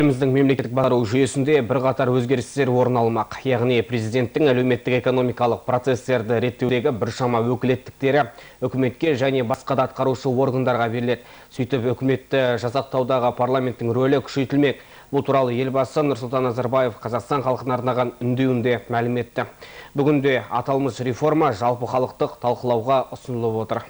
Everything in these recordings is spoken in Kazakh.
Еліміздің мемлекеттік басқару жүйесінде бірқатар өзгерістер орын алмақ. Яғни президенттің әлеуметтік экономикалық процесстерді реттеудегі біршама өкілеттіктері үкіметке және басқа да атқарушы органдарға беріледі. Сөйтіп, үкіметті жасақтаудағы парламенттің рөлі күшейтілмек. Бұл туралы елбасы Нұрсұлтан Назарбаев Қазақстан халқына арнаған үндеуінде мәлім етті. Бүгінде аталмыш реформа жалпы халықтық талқылауға ұсынылып отыр.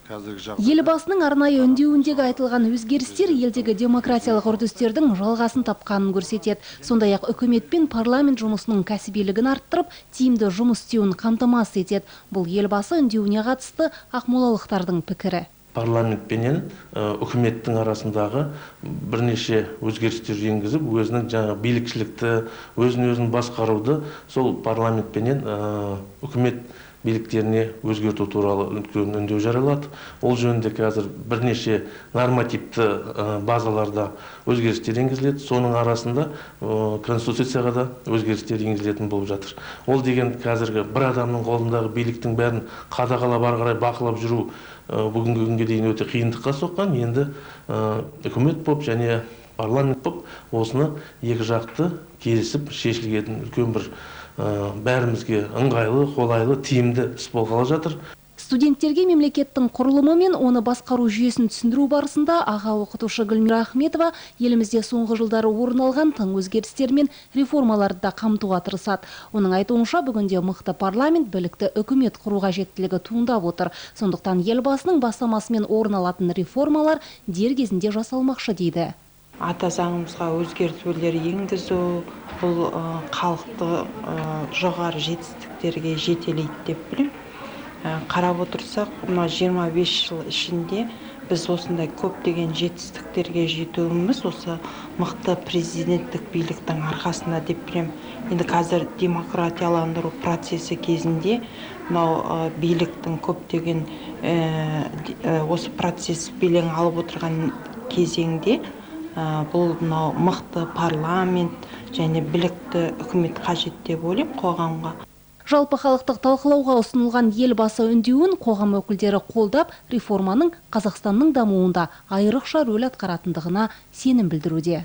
Елбасының арнайы үндеуіндегі айтылған өзгерістер елдегі демократиялық үрдістердің жалғасын тапқанын көрсетеді. Сондай-ақ үкімет пен парламент жұмысының кәсібилігін арттырып, тиімді жұмыс істеуін қамтамасыз етеді. Бұл елбасы үндеуіне қатысты ақмолалықтардың пікірі. Парламент пенен үкіметтің арасындағы бірнеше өзгерістер енгізіп, өзінің жаңа билікшілікті, өзін басқаруды сол парламент пенен үкімет биліктеріне өзгерту туралы үлкен үндеу жариялады. Ол жөнінде қазір бірнеше нормативті базаларда өзгерістер енгізіледі. Соның арасында конституцияға да өзгерістер енгізілетін болып жатыр. Ол деген қазіргі бір адамның қолындағы биліктің бәрін қадағалап ары қарай бақылап жүру бүгінгі күнге дейін өте қиындыққа соққан. Енді үкімет боп және парламент боп осыны екі жақты келісіп шешілген үлкен бір бәрімізге ыңғайлы, қолайлы, тиімді іс болғалы жатыр. Студенттерге мемлекеттің құрылымы мен оны басқару жүйесін түсіндіру барысында аға оқытушы Гүлмира Ахметова елімізде соңғы жылдары орын алған тың өзгерістер мен реформаларды да қамтуға тырысады. Оның айтуынша, бүгінде мықты парламент, білікті үкімет құру қажеттілігі туындап отыр. Сондықтан елбасының бастамасымен орын алатын реформалар дер кезінде жасалмақшы дейді. Ата заңымызға өзгертулер енгізу, бұл халықты жоғары жетістіктерге жетелейді деп білем. Қарап отырсақ, 25 жыл ішінде біз осындай көптеген жетістіктерге жетуіміз осы мықты президенттік биліктің арқасында деп білем. Енді қазір демократияландыру процесі кезінде биліктің көптеген осы процесс белең алып отырған кезеңде бұл мықты парламент және білікті үкімет қажет деп ойлаймын қоғамға. Жалпы халықтық талқылауға ұсынылған елбасы үндеуін қоғам өкілдері қолдап, реформаның Қазақстанның дамуында айрықша рөл атқаратындығына сенім білдіруде.